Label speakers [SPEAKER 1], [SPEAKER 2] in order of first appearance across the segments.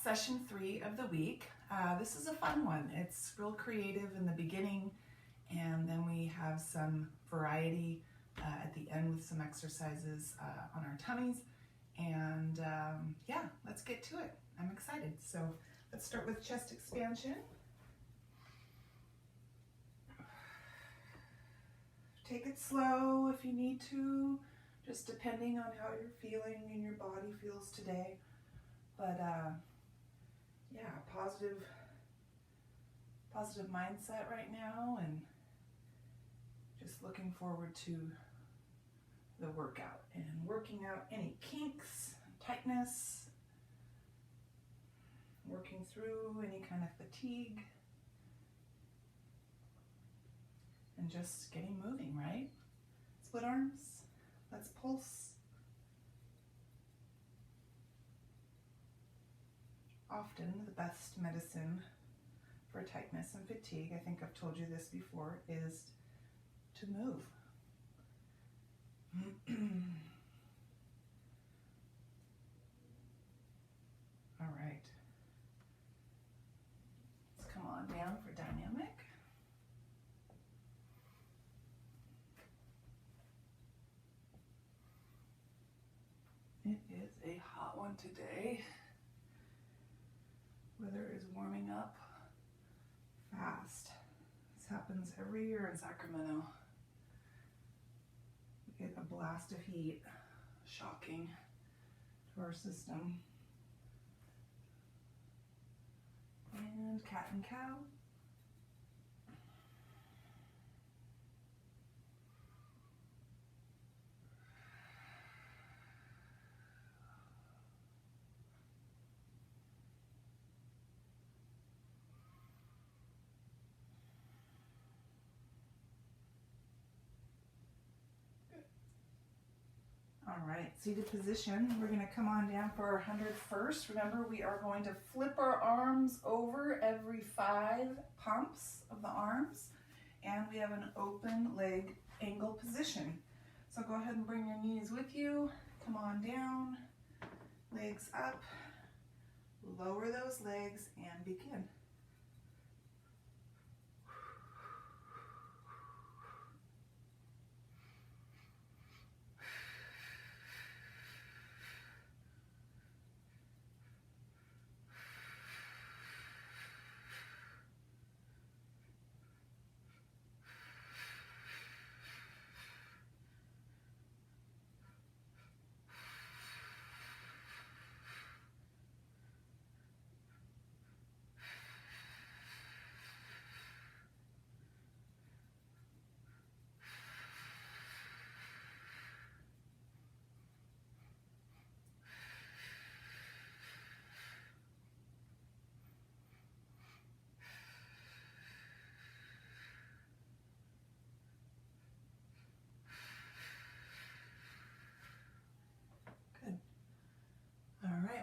[SPEAKER 1] session 3 of the week. This is a fun one. It's real creative in the beginning, and then we have some variety at the end with some exercises on our tummies. And yeah, let's get to it. I'm excited. So let's start with chest expansion. Take it slow if you need to, just depending on how you're feeling and your body feels today. But yeah, positive mindset right now, and just looking forward to the workout and working out any kinks, tightness, working through any kind of fatigue, and just getting moving, right? Split arms, let's pulse. Often the best medicine for tightness and fatigue, I think I've told you this before, is to move. All right. Let's come on down for dynamic. It is a hot one today. Weather is warming up fast. This happens every year in Sacramento. We get a blast of heat, shocking to our system. And cat and cow. All right, seated position. We're going to come on down for our 100 first. Remember, we are going to flip our arms over every 5 pumps of the arms, and we have an open leg angle position. So go ahead and bring your knees with you. Come on down, legs up, lower those legs, and begin.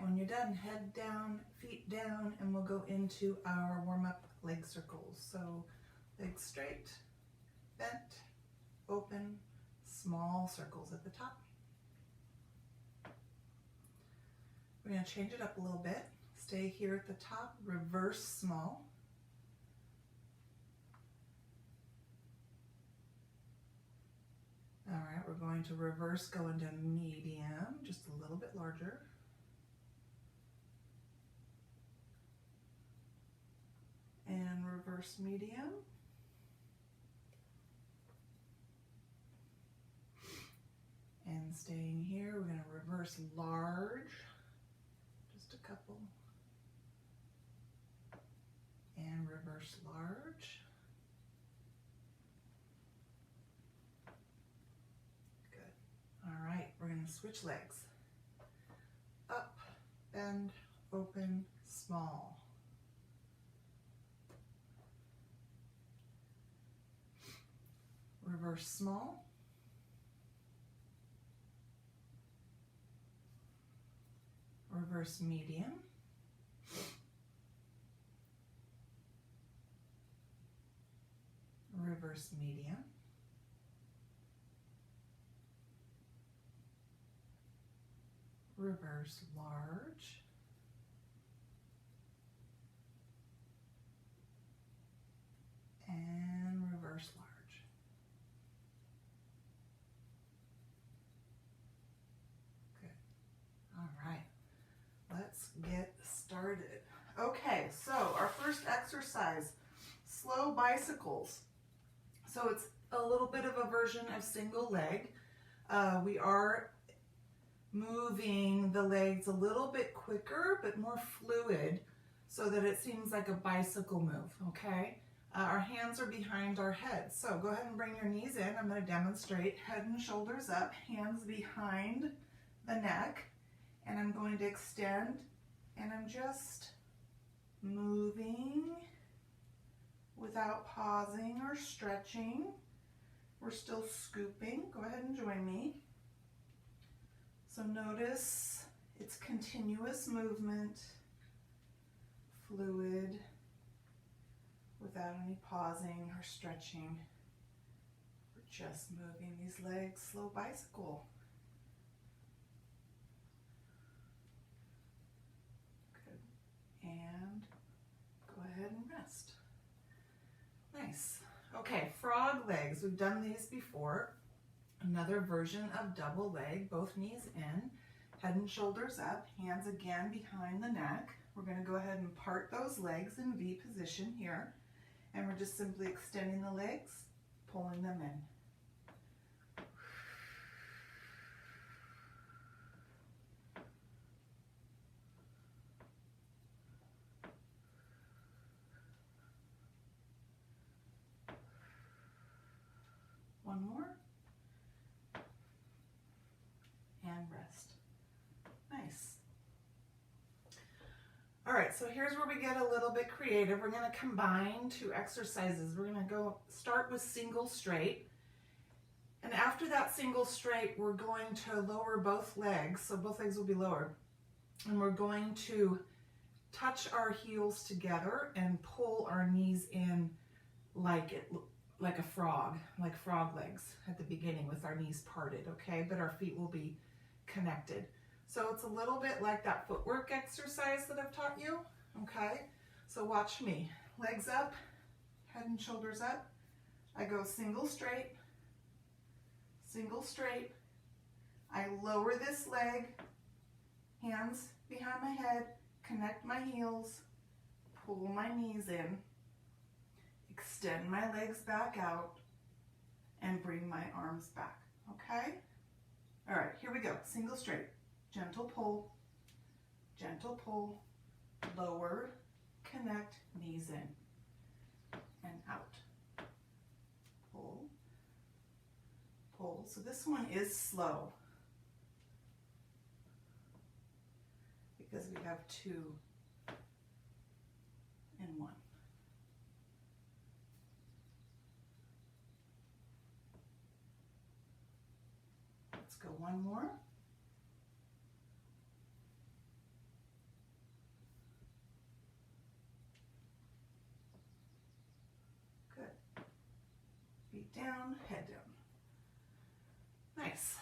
[SPEAKER 1] When you're done, head down, feet down, and we'll go into our warm-up leg circles. So legs straight, bent, open, small circles at the top. We're going to change it up a little bit. Stay here at the top, reverse small. All right, we're going to reverse, go into medium, just a little bit larger. And reverse medium. And staying here, we're going to reverse large, just a couple. And reverse large. Good. All right, we're going to switch legs. Up, bend, open, small. Reverse small. Reverse medium. Reverse medium. Reverse large. exercise, slow bicycles. So it's a little bit of a version of single leg. We are moving the legs a little bit quicker, but more fluid, so that it seems like a bicycle move, okay? Our hands are behind our heads. So go ahead and bring your knees in. I'm going to demonstrate head and shoulders up, hands behind the neck, and I'm going to extend, and I'm just moving without pausing or stretching. We're still scooping. Go ahead and join me. So notice it's continuous movement, fluid, without any pausing or stretching. We're just moving these legs, slow bicycle. Good. And go ahead and rest. Nice. Okay, frog legs. We've done these before. Another version of double leg, both knees in, head and shoulders up, hands again behind the neck. We're going to go ahead and part those legs in V position here. And we're just simply extending the legs, pulling them in. One more. And rest. Nice. All right, so here's where we get a little bit creative. We're going to combine two exercises. We're going to go start with single straight. And after that single straight, we're going to lower both legs. So both legs will be lowered. And we're going to touch our heels together and pull our knees in like a frog, like frog legs at the beginning with our knees parted, okay? But our feet will be connected. So it's a little bit like that footwork exercise that I've taught you, okay? So watch me. Legs up, head and shoulders up. I go single straight, I lower this leg, hands behind my head, connect my heels, pull my knees in, extend my legs back out, and bring my arms back, okay? All right, here we go. Single straight, gentle pull, lower, connect, knees in, and out. Pull, pull. So this one is slow because we have two in one. Let's go one more. Good. Feet down, head down. Nice.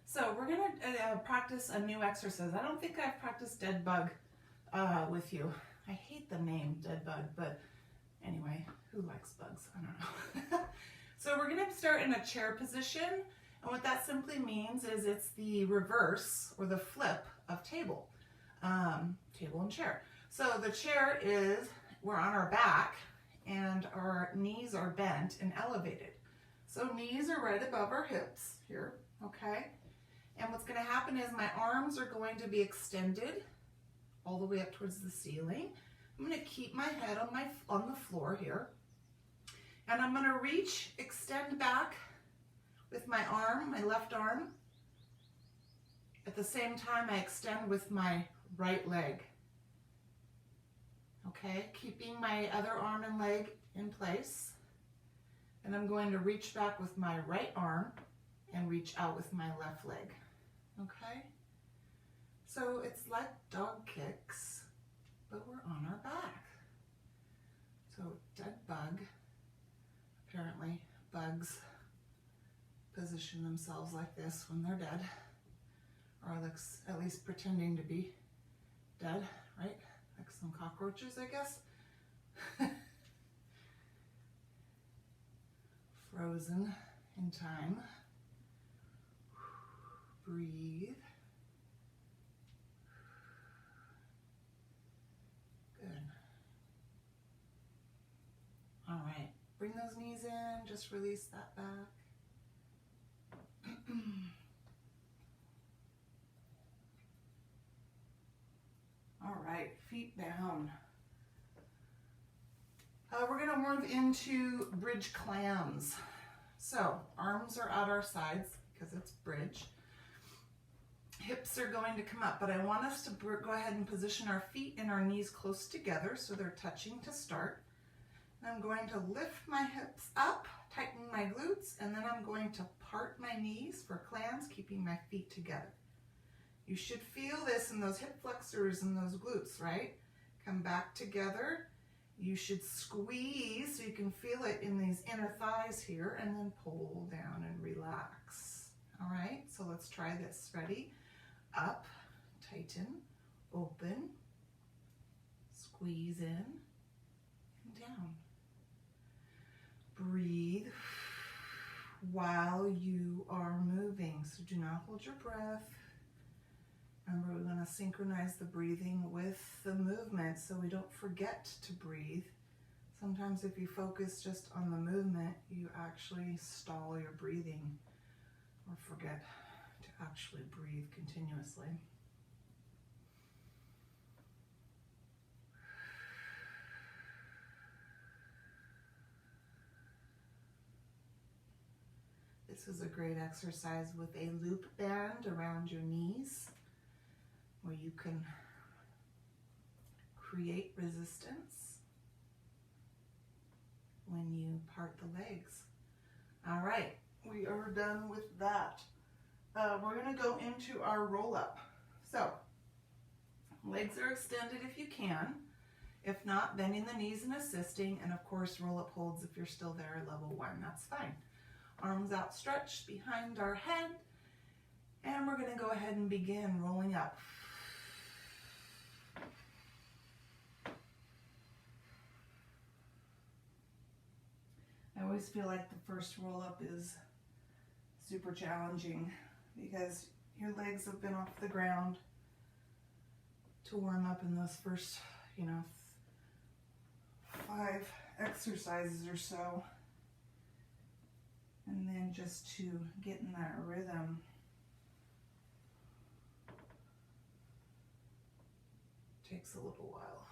[SPEAKER 1] So we're going to practice a new exercise. I don't think I've practiced dead bug with you. I hate the name dead bug, but anyway, who likes bugs? I don't know. So we're going to start in a chair position, and what that simply means is it's the reverse or the flip of table, table and chair. So the chair is, we're on our back and our knees are bent and elevated. So knees are right above our hips here, okay? And what's going to happen is my arms are going to be extended all the way up towards the ceiling. I'm going to keep my head on the floor here. And I'm going to extend back with my arm, my left arm. At the same time, I extend with my right leg. Okay, keeping my other arm and leg in place. And I'm going to reach back with my right arm and reach out with my left leg. Okay? So it's like dog kicks, but we're on our back. So dead bug. Apparently, bugs position themselves like this when they're dead, or at least pretending to be dead, right? Like some cockroaches, I guess. Frozen in time. Breathe. Good. Bring those knees in, just release that back. All right, feet down. We're gonna move into bridge clams. So arms are at our sides because it's bridge. Hips are going to come up, but I want us to go ahead and position our feet and our knees close together so they're touching to start. And I'm going to lift my hips up, tighten my glutes, and then I'm going to part my knees for clams, keeping my feet together. You should feel this in those hip flexors and those glutes, right? Come back together. You should squeeze so you can feel it in these inner thighs here, and then pull down and relax. All right, so let's try this. Ready? Up, tighten, open, squeeze in, and down. Breathe while you are moving, so do not hold your breath. Remember, we're going to synchronize the breathing with the movement so we don't forget to breathe. Sometimes if you focus just on the movement, you actually stall your breathing or forget to actually breathe continuously. This is a great exercise with a loop band around your knees, where you can create resistance when you part the legs. All right, we are done with that. We're gonna go into our roll up. So, legs are extended if you can. If not, bending the knees and assisting, and of course roll up holds if you're still there, level 1, that's fine. Arms outstretched behind our head, and we're gonna go ahead and begin rolling up. I always feel like the first roll up is super challenging because your legs have been off the ground to warm up in those first, 5 exercises or so. And then just to get in that rhythm. Takes a little while.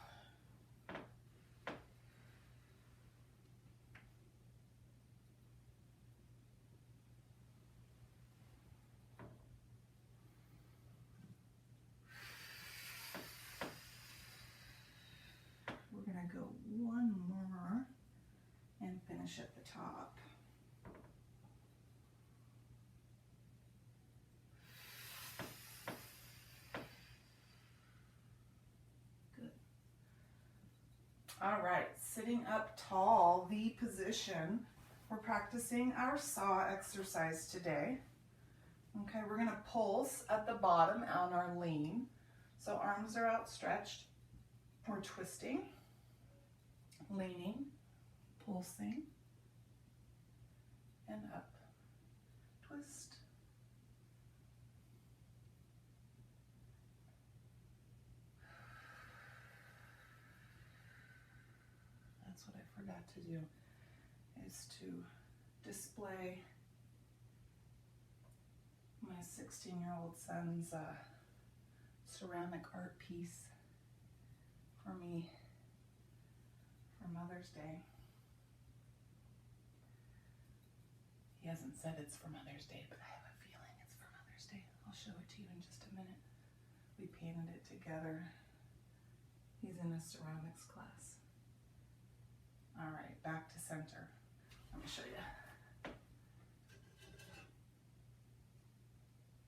[SPEAKER 1] We're gonna go one more and finish at the top. All right, sitting up tall, V position. We're practicing our saw exercise today. Okay, we're gonna pulse at the bottom on our lean. So arms are outstretched. We're twisting, leaning, pulsing, and up. Twist. That's what I forgot to do, is to display my 16-year-old son's ceramic art piece for me for Mother's Day. He hasn't said it's for Mother's Day, but I have a feeling it's for Mother's Day. I'll show it to you in just a minute. We painted it together. He's in a ceramics class. All right, back to center. Let me show you.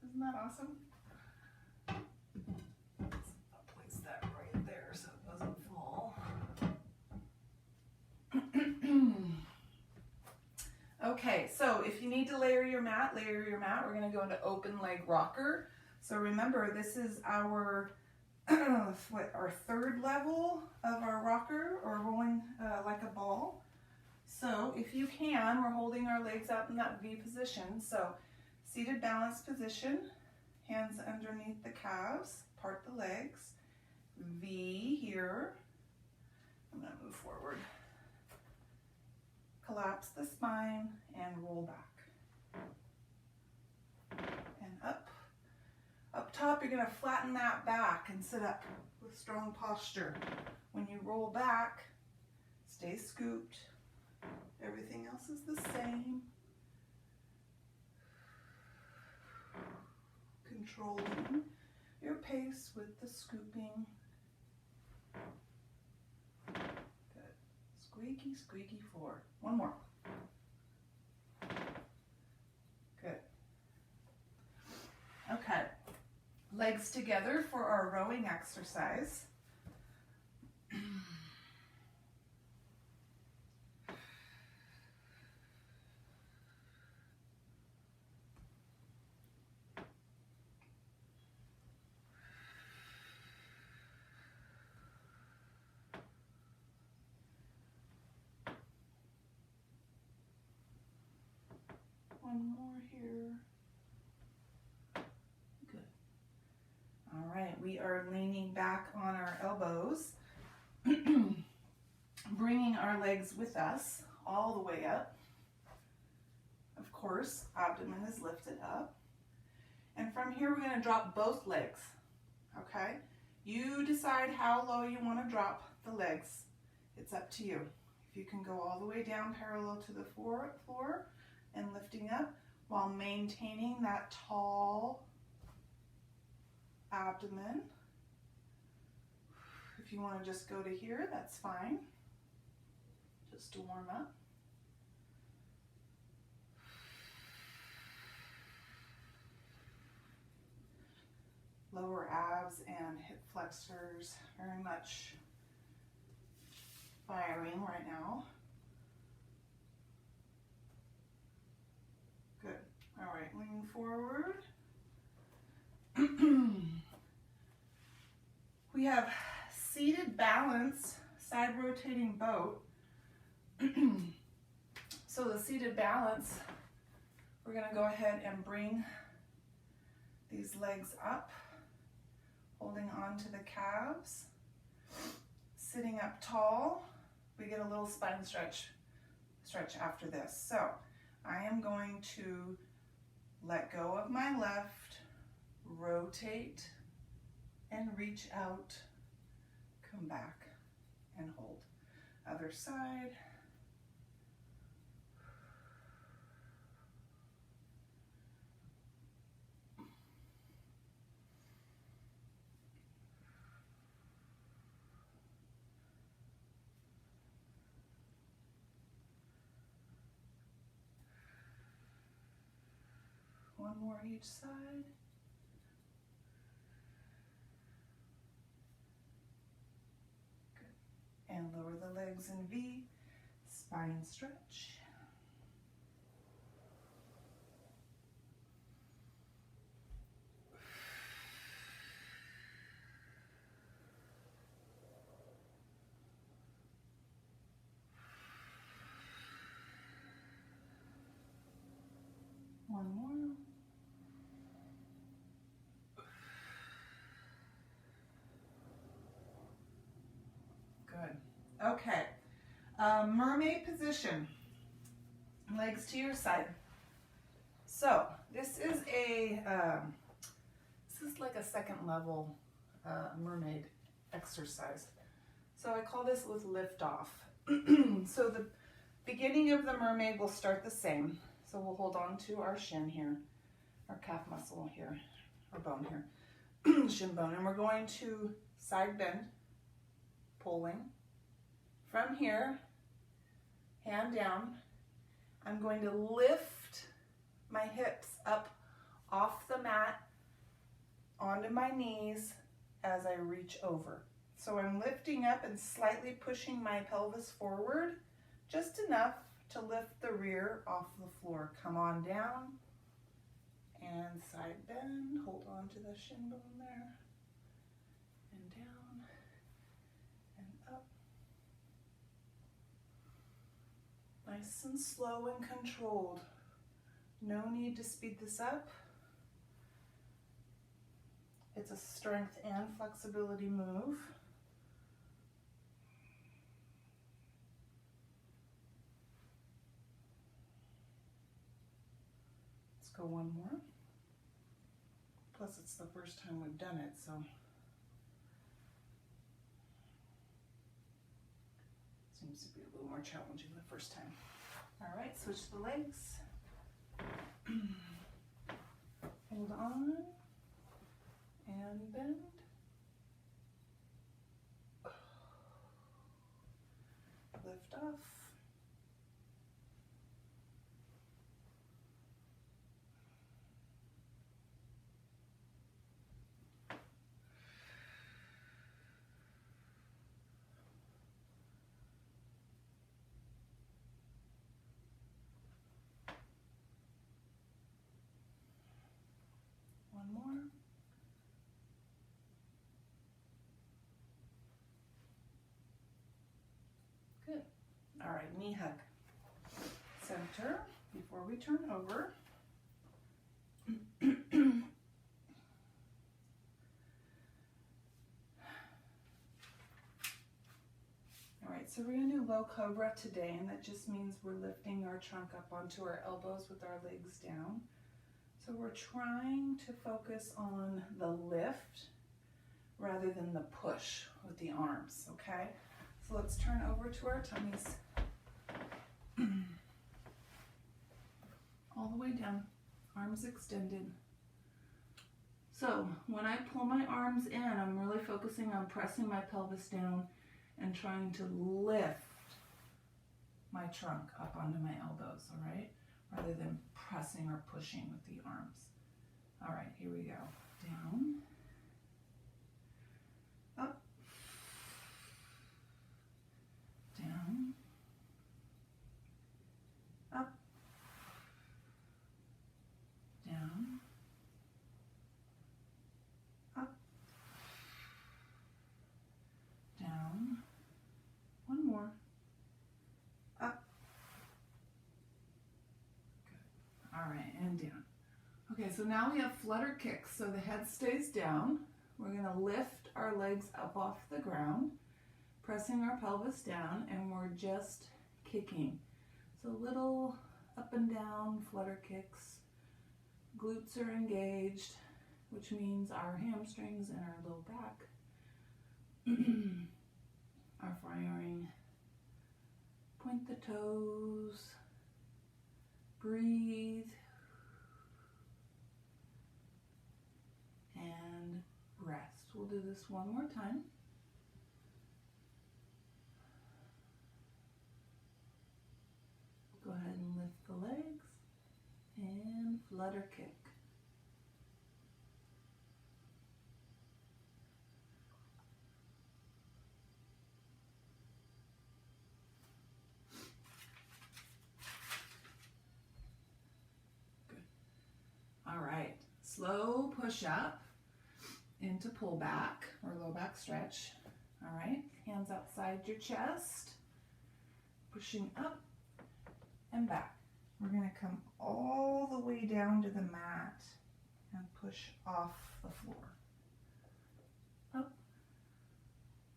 [SPEAKER 1] Isn't that awesome? I'll place that right there so it doesn't fall. Okay, so if you need to layer your mat, layer your mat. We're going to go into open leg rocker. So remember, this is our our third level of our rocker, or rolling like a ball. So if you can, we're holding our legs out in that V position. So seated balance position, hands underneath the calves, part the legs, V here. I'm gonna move forward. collapse the spine and roll back. And up. Up top, you're going to flatten that back and sit up with strong posture. When you roll back, stay scooped. Everything else is the same. Controlling your pace with the scooping. Good. Squeaky, squeaky floor. One more. Good. Okay. Legs together for our rowing exercise. One more here. Good. All right, we are leaning back on our elbows, bringing our legs with us all the way up. Of course, abdomen is lifted up. And from here, we're going to drop both legs, okay? You decide how low you want to drop the legs. It's up to you. If you can go all the way down parallel to the floor and lifting up while maintaining that tall abdomen. If you want to just go to here, that's fine. Just to warm up. Lower abs and hip flexors very much firing right now. Good. All right, lean forward. We have seated balance, side rotating boat. So the seated balance, we're going to go ahead and bring these legs up, holding on to the calves, sitting up tall. We get a little spine stretch after this. So I am going to let go of my left, rotate and reach out, come back and hold. Other side. One more each side. Good. And lower the legs in V, spine stretch. One more. Good. Okay. Mermaid position. Legs to your side. So this is like a second level mermaid exercise. So I call this with lift off. So the beginning of the mermaid will start the same. So we'll hold on to our shin here, our calf muscle here, our bone here, shin bone. And we're going to side bend, pulling. From here, hand down, I'm going to lift my hips up off the mat onto my knees as I reach over. So I'm lifting up and slightly pushing my pelvis forward, just enough to lift the rear off the floor. Come on down and side bend. Hold on to the shin bone there. And down and up. Nice and slow and controlled. No need to speed this up. It's a strength and flexibility move. go one more. Plus it's the first time we've done it, so. Seems to be a little more challenging the first time. All right, switch the legs. Hold on and bend. Lift off. One more. Good. All right, knee hug. Center before we turn over. All right, so we're gonna do low cobra today, and that just means we're lifting our trunk up onto our elbows with our legs down. So we're trying to focus on the lift rather than the push with the arms, okay? So let's turn over to our tummies. All the way down, arms extended. So when I pull my arms in, I'm really focusing on pressing my pelvis down and trying to lift my trunk up onto my elbows, all right? Rather than pressing or pushing with the arms. All right, here we go. Down, up, down, up, down, up, down. One more. Up. Good. All right, and down. Okay, so now we have flutter kicks. So the head stays down. We're gonna lift our legs up off the ground, pressing our pelvis down, and we're just kicking. So little up and down flutter kicks. Glutes are engaged, which means our hamstrings and our low back are firing. Point the toes, breathe, and rest. We'll do this one more time. Go ahead and lift the legs and flutter kick. Good. All right, slow push up into pull back or low back stretch. All right, hands outside your chest, pushing up and back. We're going to come all the way down to the mat and push off the floor. Up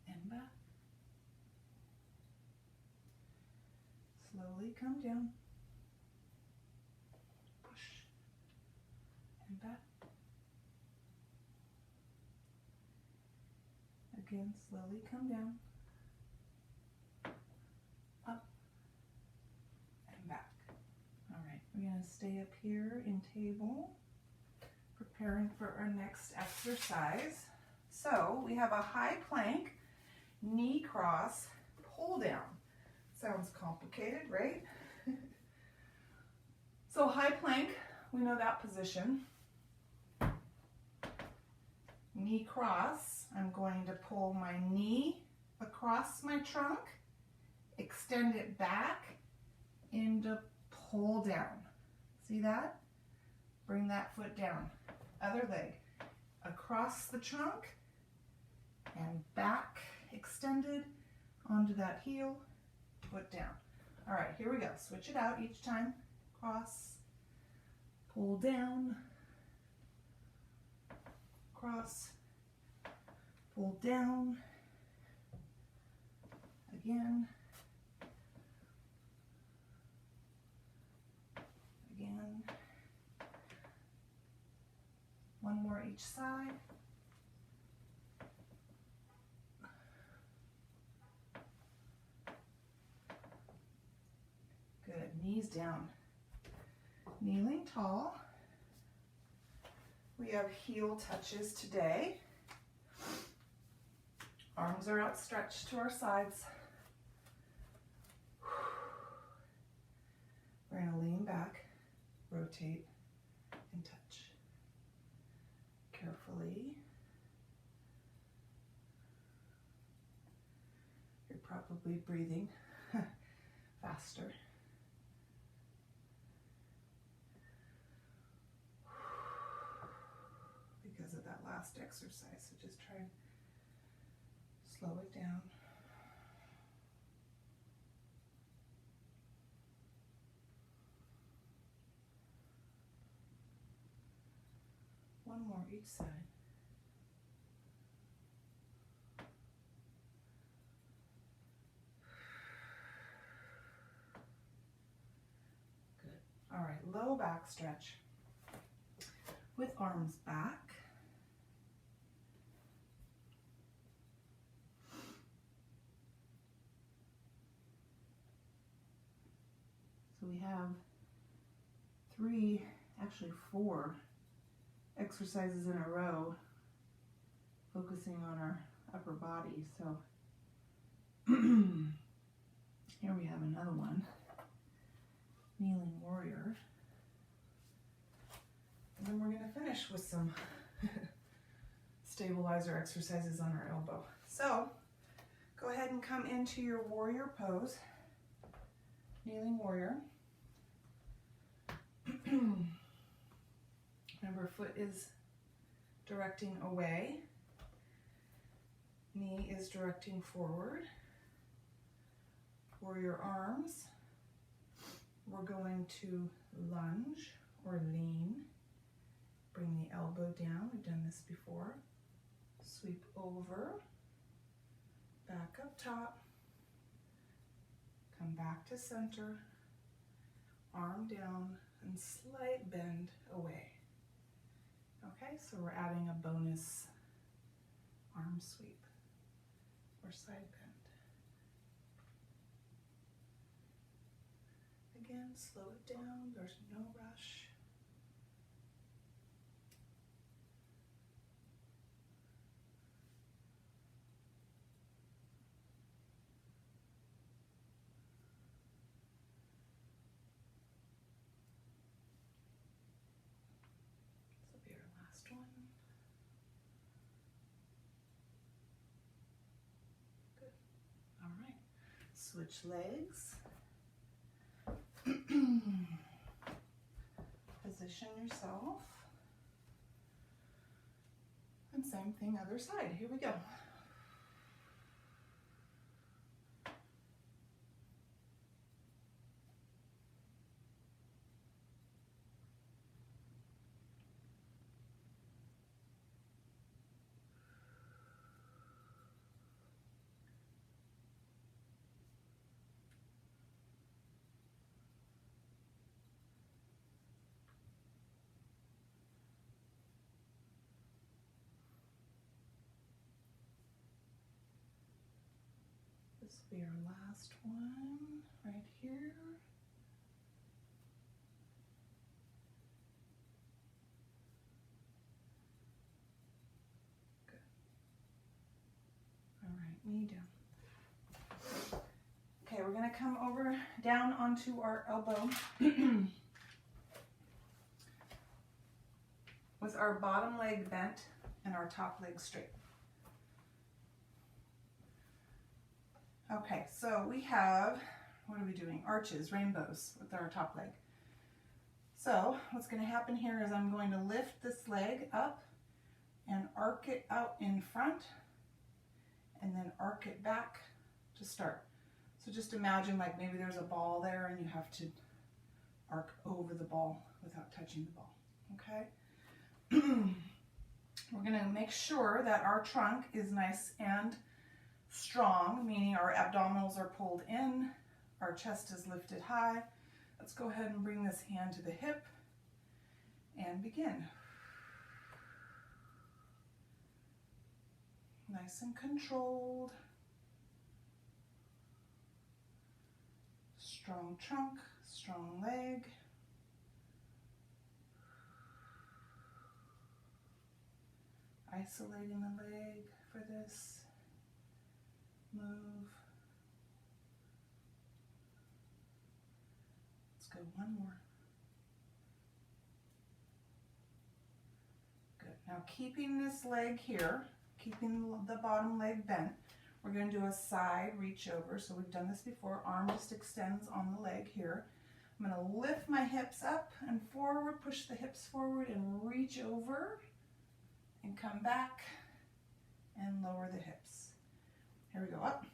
[SPEAKER 1] and back. Slowly come down. Push and back. Again, slowly come down. Up and back. All right, we're going to stay up here in table, preparing for our next exercise. So we have a high plank, knee cross, pull down. Sounds complicated, right? So high plank, we know that position. Knee cross, I'm going to pull my knee across my trunk, extend it back into pull down. See that? Bring that foot down. Other leg across the trunk and back extended onto that heel, foot down. All right, here we go. Switch it out each time. Cross, pull down, cross, pull down, again, again, more each side. Good, knees down. Kneeling tall. We have heel touches today. Arms are outstretched to our sides. We're going to lean back, rotate, and touch. Carefully. You're probably breathing faster. Because of that last exercise, so just try and slow it down. One more each side. Good. All right, low back stretch with arms back. So we have actually four exercises in a row focusing on our upper body. So here we have another one, kneeling warrior. And then we're going to finish with some stabilizer exercises on our elbow. So go ahead and come into your warrior pose, kneeling warrior. Remember, foot is directing away, knee is directing forward. For your arms, we're going to lunge or lean. Bring the elbow down, we've done this before. Sweep over, back up top, come back to center, arm down, and slight bend away. Okay, so we're adding a bonus arm sweep or side bend. Again, slow it down, there's no rush. One. Good. All right. Switch legs. Position yourself. And same thing, other side. Here we go. This will be our last one right here. Good. All right, knee down. Okay, we're going to come over down onto our elbow with our bottom leg bent and our top leg straight. Okay, so we have, what are we doing? Arches, rainbows with our top leg. So what's going to happen here is I'm going to lift this leg up and arc it out in front and then arc it back to start. So just imagine like maybe there's a ball there and you have to arc over the ball without touching the ball, okay? We're going to make sure that our trunk is nice and strong, meaning our abdominals are pulled in, our chest is lifted high. Let's go ahead and bring this hand to the hip and begin. Nice and controlled. Strong trunk, strong leg. Isolating the leg for this move. Let's go one more. Good. Now keeping this leg here, keeping the bottom leg bent, we're going to do a side reach over. So we've done this before. Arm just extends on the leg here. I'm going to lift my hips up and forward, push the hips forward and reach over and come back and lower the hips. Here we go, up,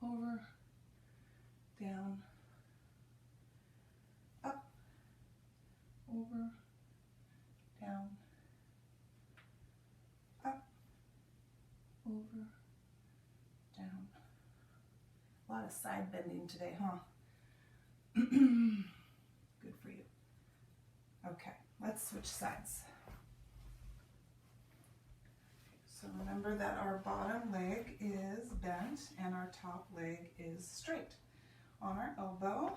[SPEAKER 1] over, down, up, over, down, up, over, down. A lot of side bending today, huh? Good for you. Okay, let's switch sides. So remember that our bottom leg is bent and our top leg is straight. On our elbow,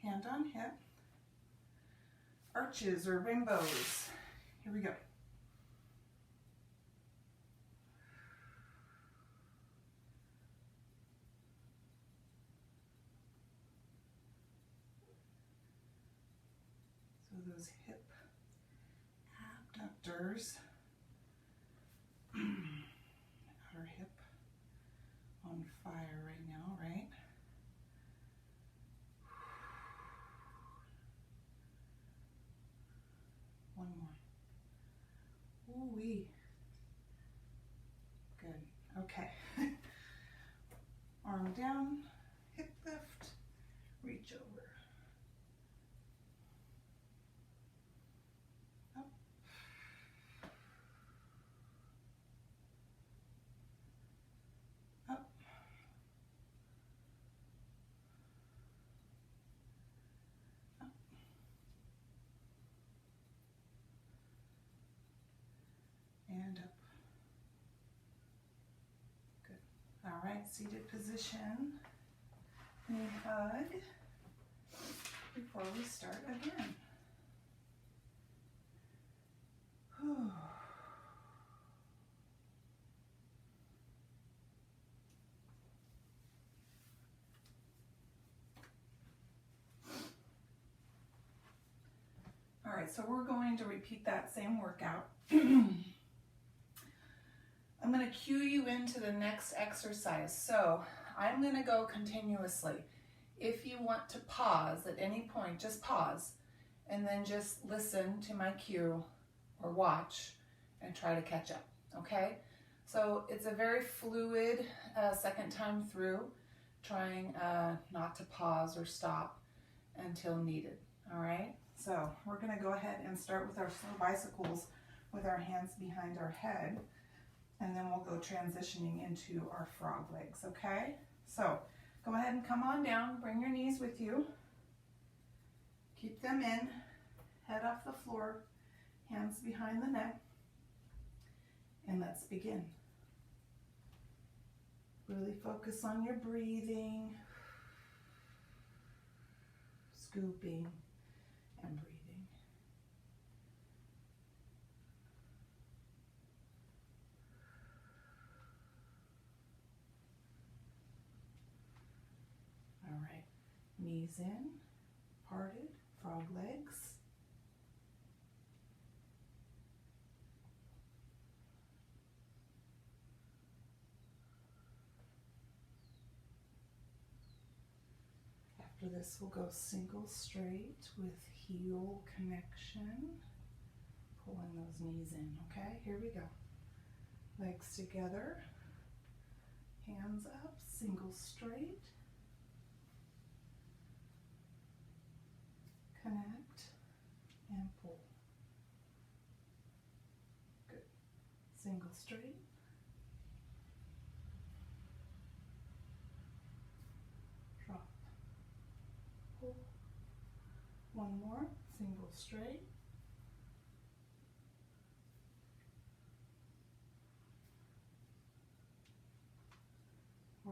[SPEAKER 1] hand on hip, arches or rainbows. Here we go. So those hip abductors, outer hip on fire right now, right? One more. Ooh-wee. Good. Okay. Arm down, hip lift, reach over. Up. Up. Up. And up. Good. All right, seated position. We hug before we start again. Whew. All right, so we're going to repeat that same workout. I'm going to cue you into the next exercise. So I'm going to go continuously. If you want to pause at any point, just pause and then just listen to my cue or watch and try to catch up, okay? So it's a very fluid second time through, trying not to pause or stop until needed, all right? So we're going to go ahead and start with our slow bicycles with our hands behind our head, and then we'll go transitioning into our frog legs, okay? So go ahead and come on down, bring your knees with you, keep them in, head off the floor, hands behind the neck, and let's begin. Really focus on your breathing, scooping and breathing. All right, knees in, parted, frog legs. After this, we'll go single straight with heel connection, pulling those knees in, okay? Here we go. Legs together, hands up, single straight, connect, and pull. Good. Single straight, drop, pull. One more, single straight,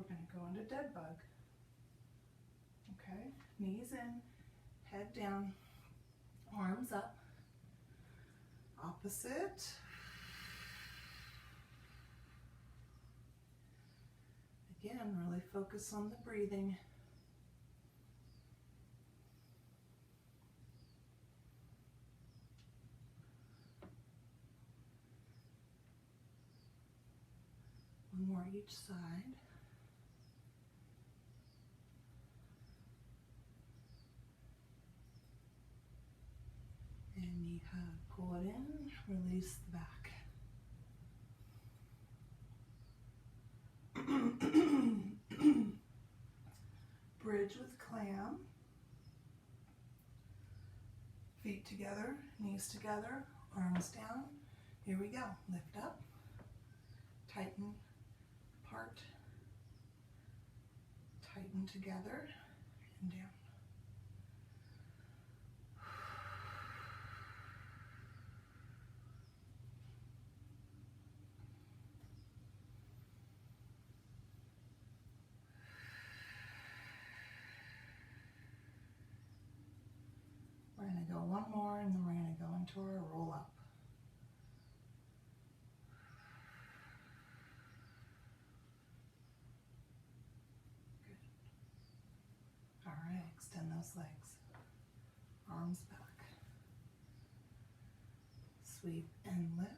[SPEAKER 1] we're going to go into dead bug. Okay, knees in, head down, arms up. Opposite. Again, really focus on the breathing. One more each side. And knee hug. Pull it in, release the back. Bridge with clam. Feet together, knees together, arms down. Here we go. Lift up, tighten, apart, tighten together, and down. We're going to go one more, and then we're going to go into our roll up. Good. All right, extend those legs. Arms back. Sweep and lift.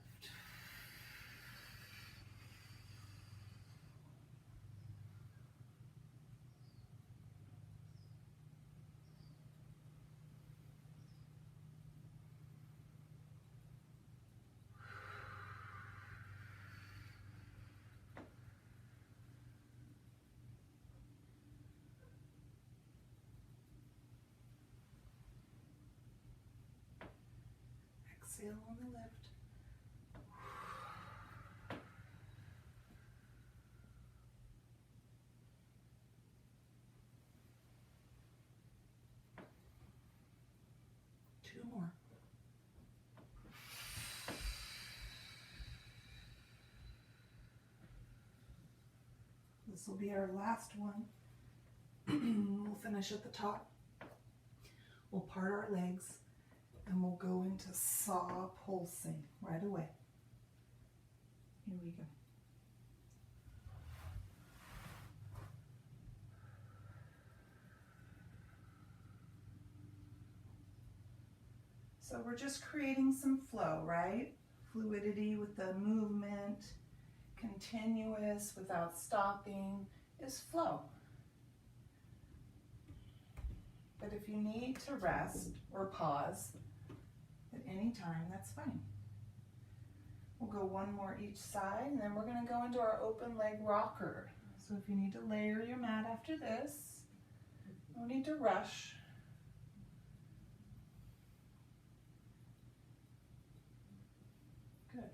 [SPEAKER 1] Exhale on the lift. Two more. This will be our last one. We'll finish at the top. We'll part our legs and we'll go into saw pulsing right away. Here we go. So we're just creating some flow, right? Fluidity with the movement, continuous without stopping is flow. But if you need to rest or pause at any time, that's fine. We'll go one more each side, and then we're going to go into our open leg rocker. So if you need to layer your mat after this, no need to rush. Good.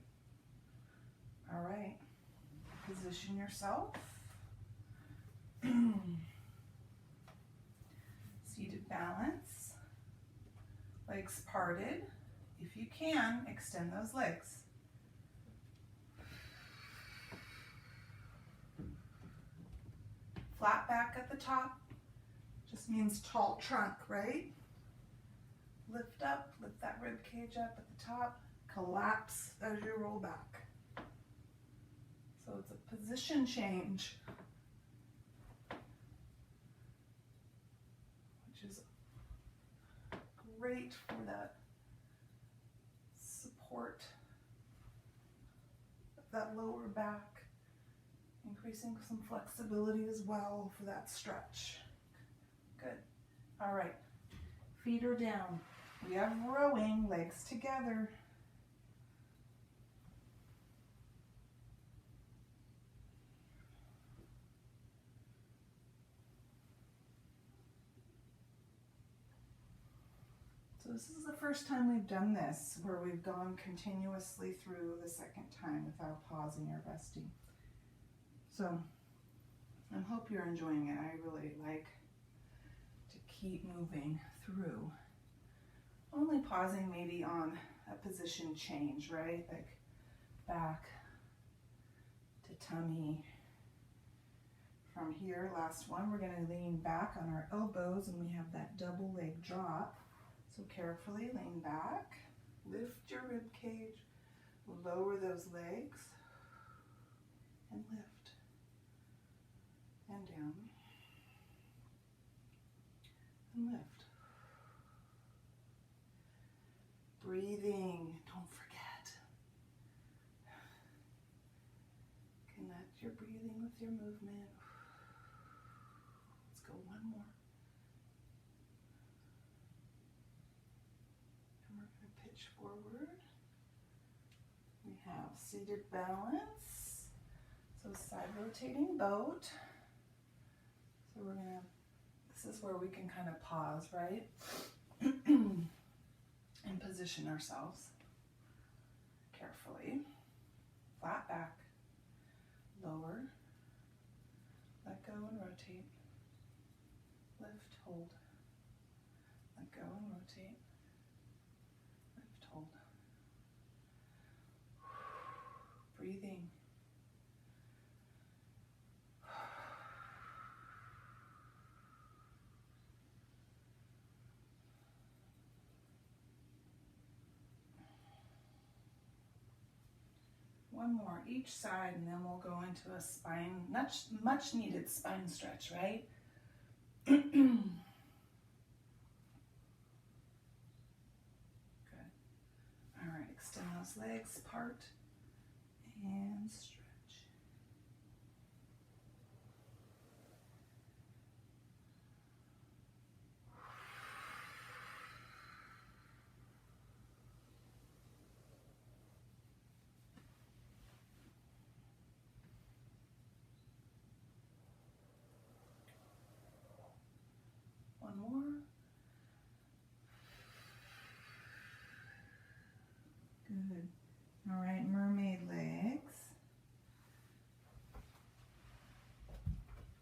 [SPEAKER 1] All right. Position yourself. Seated balance. Legs parted. If you can, extend those legs. Flat back at the top just means tall trunk, right? Lift up, lift that rib cage up at the top, collapse as you roll back. So it's a position change, which is great for that support of that lower back. Increasing some flexibility as well for that stretch. Good. All right. Feet are down. We have rowing, legs together. So this is the first time we've done this, where we've gone continuously through the second time without pausing or resting. So I hope you're enjoying it. I really like to keep moving through. Only pausing maybe on a position change, right? Like back to tummy, From here, last one, we're going to lean back on our elbows, and we have that double leg drop. So carefully lean back, lift your rib cage, lower those legs, and lift, and down, and lift. Breathing, don't forget. Connect your breathing with your movement. Let's go one more. And we're going to pitch forward. We have seated balance. So side rotating boat. So we're going to, this is where we can kind of pause, right? And position ourselves carefully. Flat back, lower, let go and rotate, lift, hold, let go and rotate, lift, hold. Breathing. One more each side, and then we'll go into a spine, much needed spine stretch, right? Good. All right, extend those legs apart and stretch. One more. Good. All right, mermaid legs.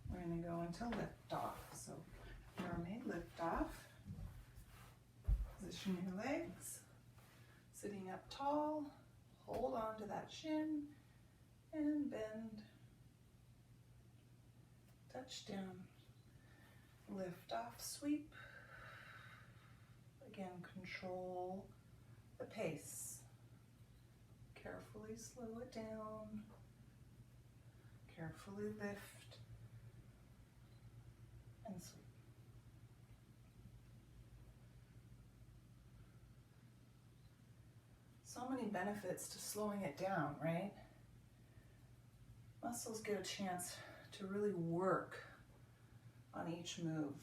[SPEAKER 1] We're going to go into lift off. So mermaid lift off. Position your legs. Sitting up tall. Hold on to that shin and bend. Touch down. Lift off, sweep. Again, control the pace. Carefully slow it down. Carefully lift and sweep. So many benefits to slowing it down, right? Muscles get a chance to really work on each move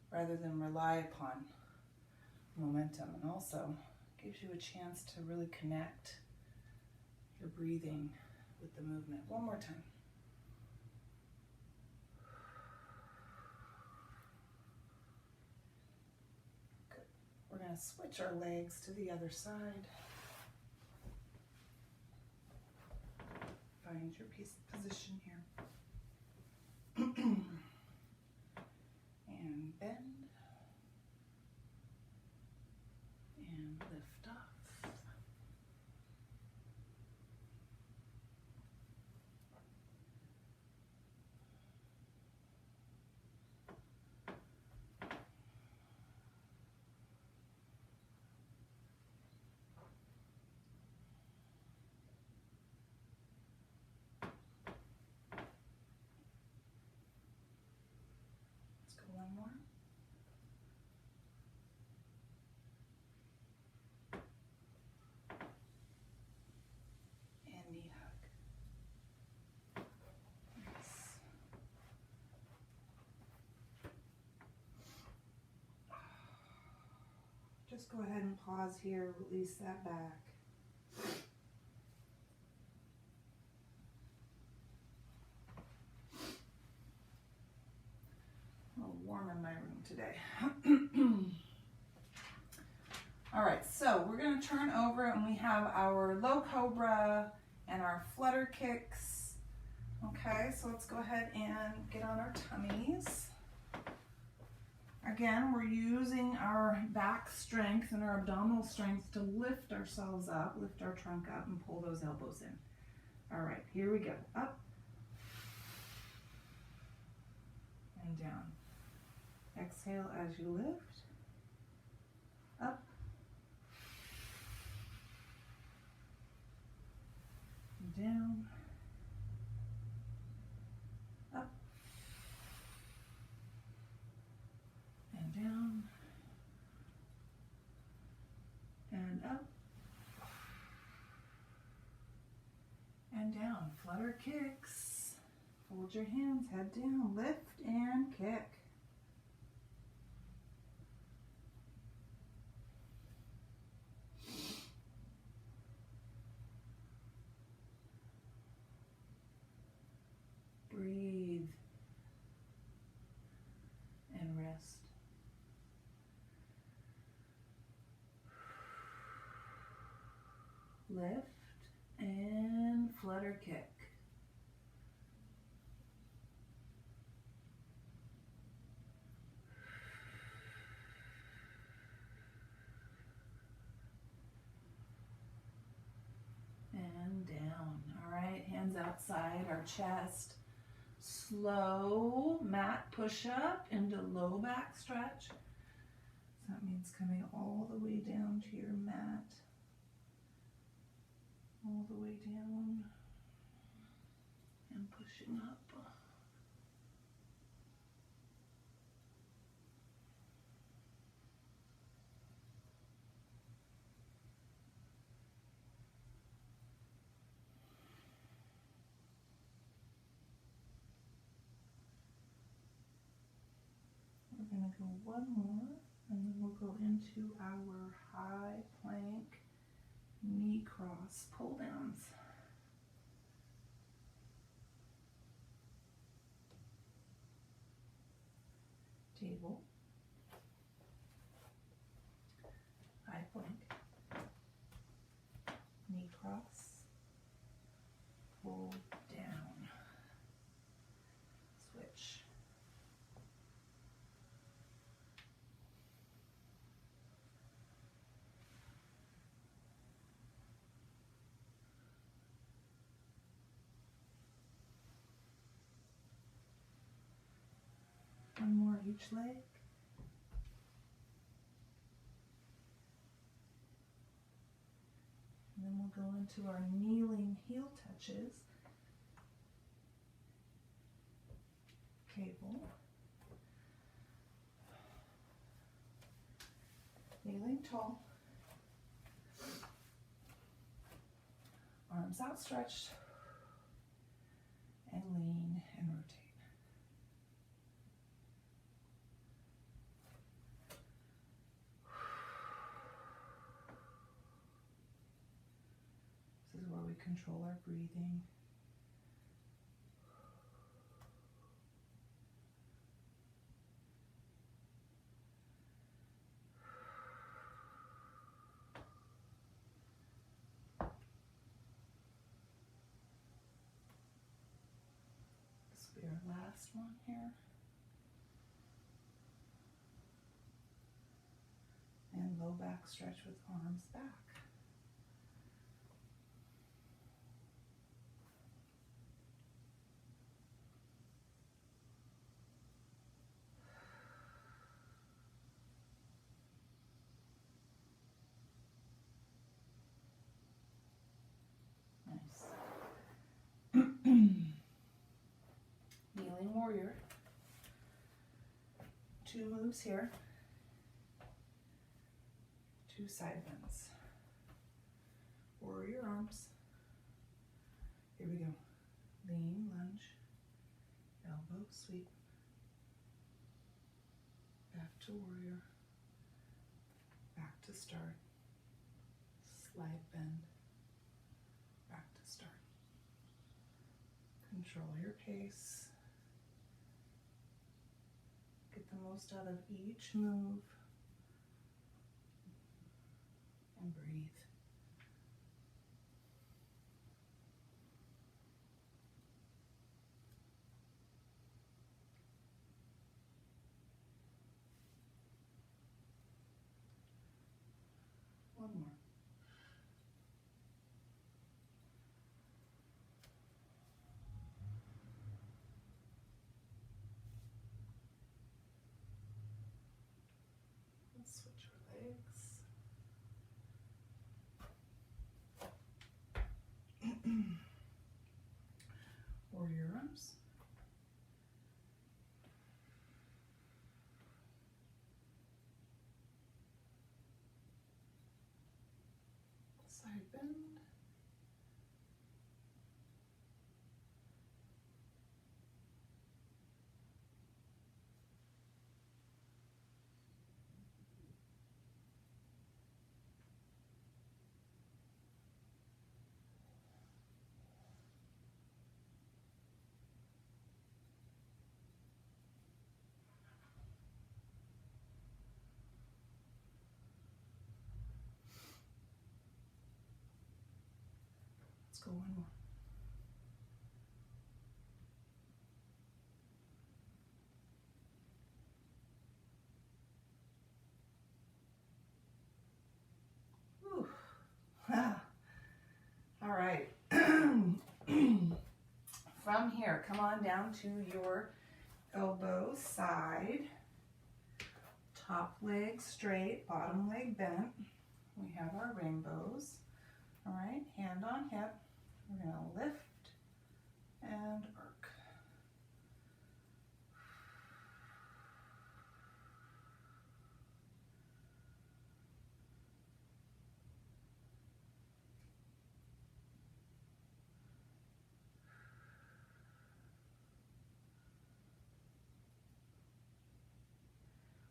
[SPEAKER 1] rather than rely upon momentum, and also gives you a chance to really connect your breathing with the movement. One more time. Good. We're going to switch our legs to the other side. Find your position here. And bend and lift off. Let's go one more. Just go ahead and pause here, release that back. A little warm in my room today. All right, so we're going to turn over, and we have our low cobra and our flutter kicks. Okay, so let's go ahead and get on our tummies. Again, we're using our back strength and our abdominal strength to lift ourselves up, lift our trunk up, and pull those elbows in. All right, here we go. Up down. Exhale as you lift, up, down, up, and down, and up, and down. Flutter kicks. Fold your hands, head down, lift and kick. Breathe and rest. Lift and flutter kick. And down. All right, hands outside our chest. Slow mat push up into low back stretch. So that means coming all the way down to your mat. All the way down and pushing up. We're going to go one more, and then we'll go into our high plank knee cross pull downs. Table, high plank, knee cross, pull down, switch. One more each leg. And then we'll go into our kneeling heel touches. Cable. Kneeling tall. Arms outstretched. And lean and rotate. This is where we control our breathing. This will be our last one here. And low back stretch with arms back. Kneeling warrior. 2 moves here. 2 side bends. Warrior arms. Here we go. Lean lunge. Elbow sweep. Back to warrior. Back to start. Slide bend. Back to start. Control your pace. Get the most out of each move. And breathe. One more. Warrior arms. Side bend. Let's go one more. Whew. All right. From here, come on down to your elbow side. Top leg straight, bottom leg bent. We have our rainbows. All right, hand on hip. We're going to lift and arc.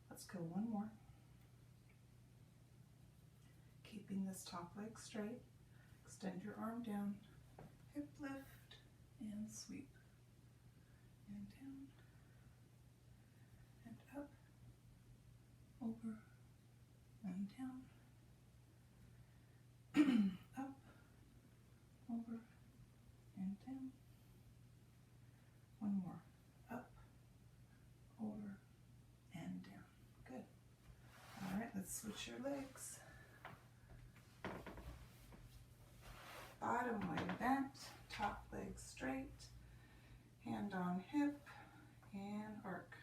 [SPEAKER 1] Let's go one more. Keeping this top leg straight. Extend your arm down. Hip lift and sweep. And down. And up. Over. And down. Up. Over. And down. One more. Up. Over. And down. Good. All right, let's switch your legs. Bottom leg bent, top leg straight, hand on hip, and arc.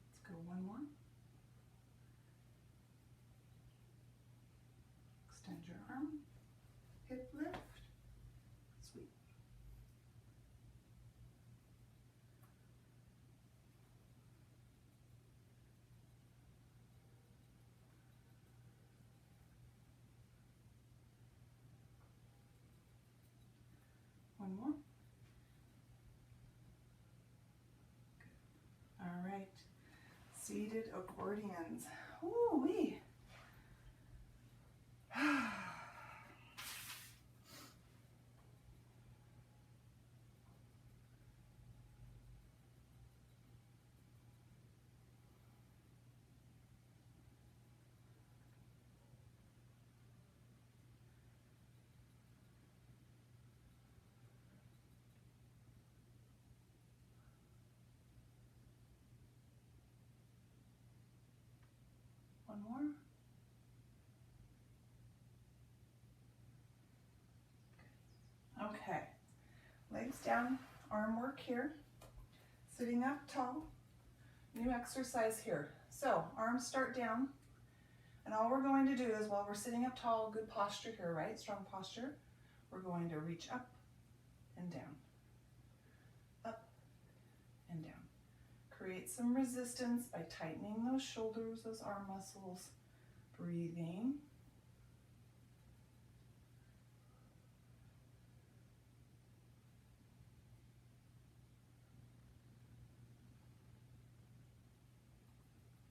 [SPEAKER 1] Let's go one more. Extend your arm, hip lift, sweep. One more. Good. All right. Seated accordions. Ooh-wee. One more. Okay, legs down, arm work here, sitting up tall, new exercise here. So arms start down, and all we're going to do is while we're sitting up tall, good posture here, right? Strong posture. We're going to reach up and down, up and down. Create some resistance by tightening those shoulders, those arm muscles, breathing.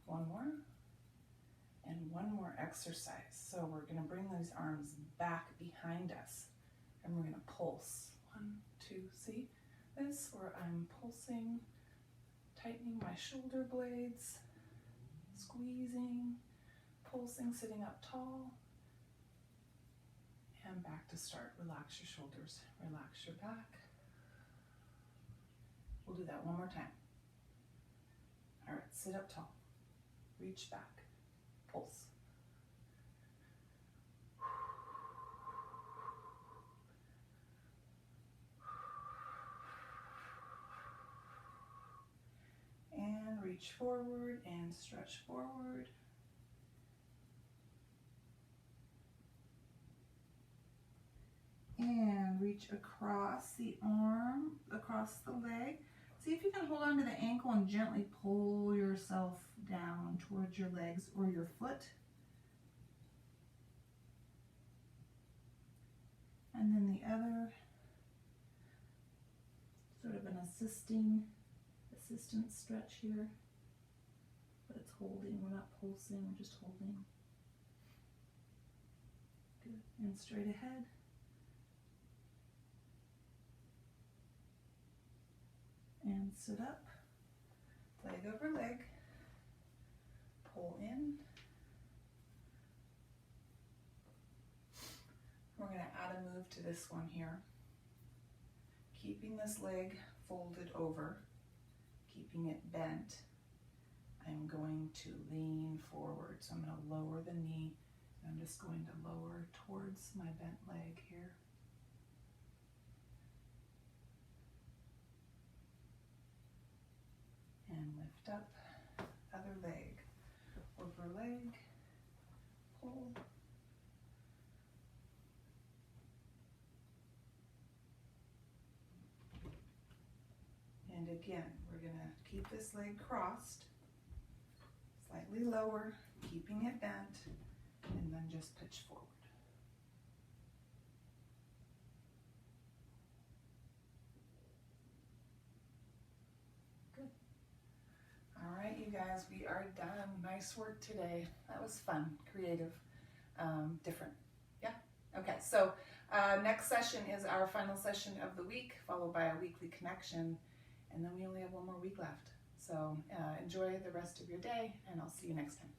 [SPEAKER 1] One more, and one more exercise. So we're going to bring those arms back behind us, and we're going to pulse. 1, 2, see this, where I'm pulsing, tightening my shoulder blades, squeezing, pulsing, sitting up tall, and back to start. Relax your shoulders, relax your back. We'll do that one more time. All right, sit up tall. Reach back, pulse. reach forward and stretch forward. And reach across the arm, across the leg. See if you can hold on to the ankle and gently pull yourself down towards your legs or your foot. And then the other, sort of an assistant stretch here, but it's holding, we're not pulsing, we're just holding. Good, and straight ahead. And sit up, leg over leg, pull in. We're going to add a move to this one here. Keeping this leg folded over, keeping it bent, I'm going to lean forward. So I'm going to lower the knee. I'm just going to lower towards my bent leg here. And lift up, other leg, over leg, pull. And again, we're going to keep this leg crossed, slightly lower, keeping it bent, and then just pitch forward. All right, you guys, we are done. Nice work today. That was fun, creative, different. Yeah, okay, so next session is our final session of the week, followed by a weekly connection, and then we only have one more week left. So enjoy the rest of your day, and I'll see you next time.